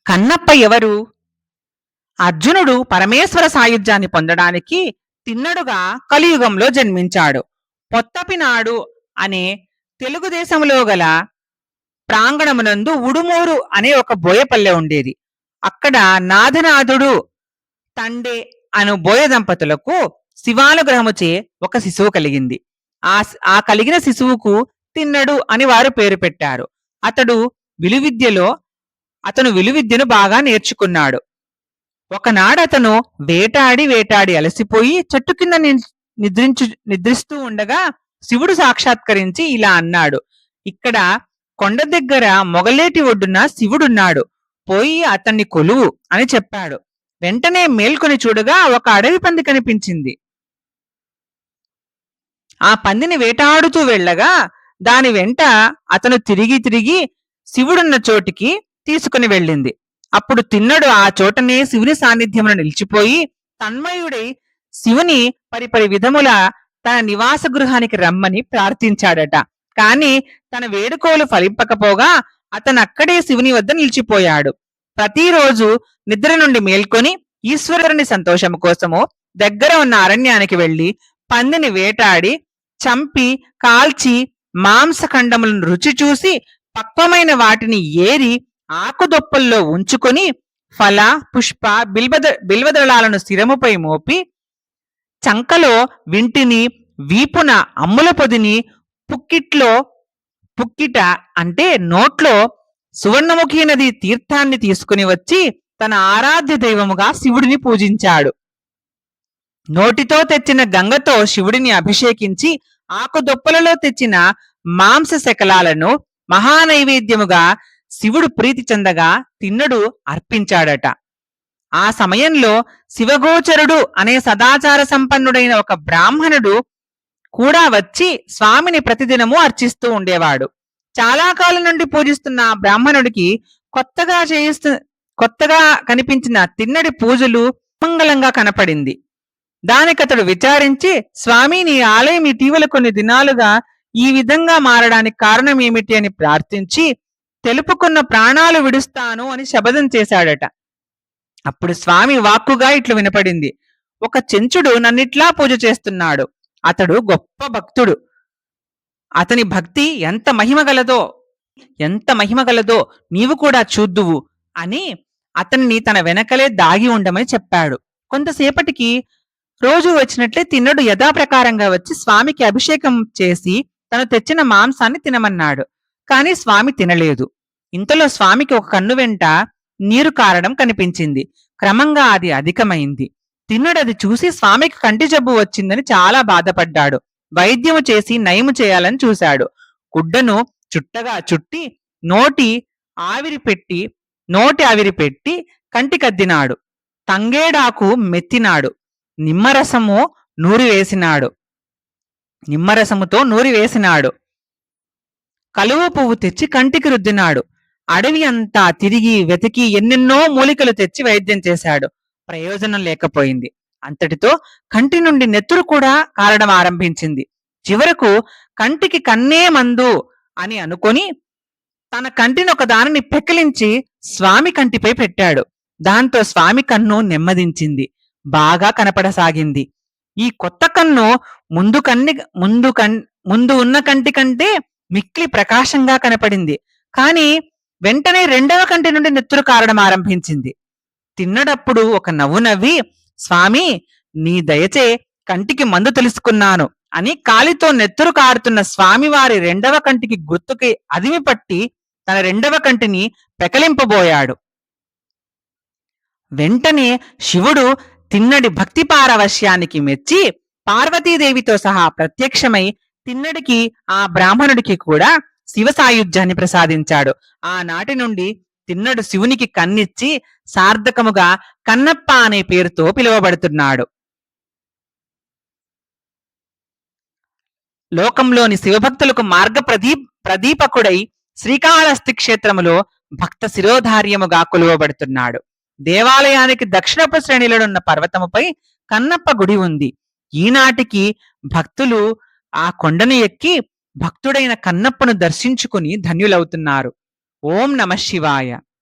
కన్నప్ప ఎవరు? అర్జునుడు పరమేశ్వర సాయుధ్యాన్ని పొందడానికి తిన్నడుగా కలియుగంలో జన్మించాడు. పొత్తపినాడు అనే తెలుగుదేశంలో గల ప్రాంగణమునందు ఉడుమూరు అనే ఒక బోయపల్లె ఉండేది. అక్కడ నాథనాథుడు తండే అను బోయ దంపతులకు శివానుగ్రహముచే ఒక శిశువు కలిగింది. ఆ కలిగిన శిశువుకు తిన్నడు అని వారు పేరు పెట్టారు. అతను విలువిద్యను బాగా నేర్చుకున్నాడు. ఒకనాడు అతను వేటాడి వేటాడి అలసిపోయి చెట్టు కింద నిద్రిస్తూ ఉండగా శివుడు సాక్షాత్కరించి ఇలా అన్నాడు: ఇక్కడ కొండ దగ్గర మొగలేటి ఒడ్డున శివుడున్నాడు, పోయి అతన్ని కొలువు అని చెప్పాడు. వెంటనే మేల్కొని చూడగా ఒక అడవి పంది కనిపించింది. ఆ పందిని వేటాడుతూ వెళ్ళగా దాని వెంట అతను తిరిగి తిరిగి శివుడున్న చోటికి తీసుకుని వెళ్ళింది. అప్పుడు తిన్నడు ఆ చోటనే శివుని సాన్నిధ్యమును నిలిచిపోయి తన్మయుడై శివుని పరిపరి విధముల తన నివాస గృహానికి రమ్మని ప్రార్థించాడట. కాని తన వేడుకోలు ఫలింపకపోగా అతను అక్కడే శివుని వద్ద నిలిచిపోయాడు. ప్రతిరోజు నిద్ర నుండి మేల్కొని ఈశ్వరుని సంతోషము కోసము దగ్గర ఉన్న అరణ్యానికి వెళ్లి పందిని వేటాడి చంపి కాల్చి మాంసఖండములను రుచి చూసి పక్వమైన వాటిని ఏరి ఆకుదొప్పల్లో ఉంచుకొని ఫల పుష్ప బిల్వదళాలను శిరముపై మోపి చంకలో వింటిని వీపున అమ్ముల పొదిని పుక్కిట అంటే నోట్లో సువర్ణముఖి నది తీర్థాన్ని తీసుకుని వచ్చి తన ఆరాధ్య దైవముగా శివుడిని పూజించాడు. నోటితో తెచ్చిన గంగతో శివుడిని అభిషేకించి ఆకుదొప్పలలో తెచ్చిన మాంస శకలాలను మహానైవేద్యముగా శివుడు ప్రీతి చెందగా తిన్నడు అర్పించాడట. ఆ సమయంలో శివగోచరుడు అనే సదాచార సంపన్నుడైన ఒక బ్రాహ్మణుడు కూడా వచ్చి స్వామిని ప్రతిదినము అర్చిస్తూ ఉండేవాడు. చాలా కాలం నుండి పూజిస్తున్న ఆ బ్రాహ్మణుడికి కొత్తగా కనిపించిన తిన్నడి పూజలు మంగళంగా కనపడింది. దానికతడు విచారించి, స్వామి, నీ ఆలయం ఇటీవల కొన్ని దినాలుగా ఈ విధంగా మారడానికి కారణం ఏమిటి అని ప్రార్థించి తెలుపుకున్న ప్రాణాలు విడుస్తాను అని శపథం చేశాడట. అప్పుడు స్వామి వాక్కుగా ఇట్లు వినపడింది: ఒక చెంచుడు నన్నిట్లా పూజ చేస్తున్నాడు. అతడు గొప్ప భక్తుడు. అతని భక్తి ఎంత మహిమగలదో నీవు కూడా చూద్దువు అని అతన్ని తన వెనకలే దాగి ఉండమని చెప్పాడు. కొంతసేపటికి రోజు వచ్చినట్లే తిన్నడు యథాప్రకారంగా వచ్చి స్వామికి అభిషేకం చేసి తను తెచ్చిన మాంసాన్ని తినమన్నాడు. కాని స్వామి తినలేదు. ఇంతలో స్వామికి ఒక కన్ను వెంట నీరు కారడం కనిపించింది. క్రమంగా అది అధికమైంది. తిన్నడు అది చూసి స్వామికి కంటి జబ్బు వచ్చిందని చాలా బాధపడ్డాడు. వైద్యము చేసి నయము చేయాలని చూశాడు. గుడ్డను చుట్టగా చుట్టి నోటి ఆవిరి పెట్టి కంటికద్దినాడు. తంగేడాకు మెత్తినాడు. నిమ్మరసముతో నూరి వేసినాడు. కలువ పువ్వు తెచ్చి కంటికి రుద్దినాడు. అడవి అంతా తిరిగి వెతికి ఎన్నెన్నో మూలికలు తెచ్చి వైద్యం చేశాడు. ప్రయోజనం లేకపోయింది. అంతటితో కంటి నుండి నెత్తురు కూడా కారడం ఆరంభించింది. చివరకు కంటికి కన్నే మందు అని అనుకొని తన కంటిని ఒక దానిని పెకిలించి స్వామి కంటిపై పెట్టాడు. దాంతో స్వామి కన్ను నెమ్మదించింది, బాగా కనపడసాగింది. ఈ కొత్త కన్ను ముందు ఉన్న కంటి కంటే మిక్కిలి ప్రకాశంగా కనపడింది. కాని వెంటనే రెండవ కంటి నుండి నెత్తురు కారడం ఆరంభించింది. తిన్నడప్పుడు ఒక నవ్వు నవ్వి, స్వామి, నీ దయచే కంటికి మందు తెలుసుకున్నాను అని కాలితో నెత్తురు కారుతున్న స్వామివారి రెండవ కంటికి గుర్తుకి అదిమి పట్టి తన రెండవ కంటిని పెకలింపబోయాడు. వెంటనే శివుడు తిన్నడి భక్తి పారవశ్యానికి మెచ్చి పార్వతీదేవితో సహా ప్రత్యక్షమై తిన్నడికి ఆ బ్రాహ్మణుడికి కూడా శివ సాయుధ్యాన్ని ప్రసాదించాడు. ఆనాటి నుండి తిన్నడు శివునికి కన్నిచ్చి సార్థకముగా కన్నప్ప అనే పేరుతో పిలువబడుతున్నాడు. లోకంలోని శివభక్తులకు మార్గ ప్రదీపకుడై శ్రీకాళహస్తి క్షేత్రములో భక్త శిరోధార్యముగా కొలువబడుతున్నాడు. దేవాలయానికి దక్షిణపు శ్రేణిలోనున్న పర్వతముపై కన్నప్ప గుడి ఉంది. ఈనాటికి భక్తులు ఆ కొండను ఎక్కి భక్తుడైన కన్నప్పను దర్శించుకుని ధన్యులవుతున్నారు. ఓం నమః శివాయ.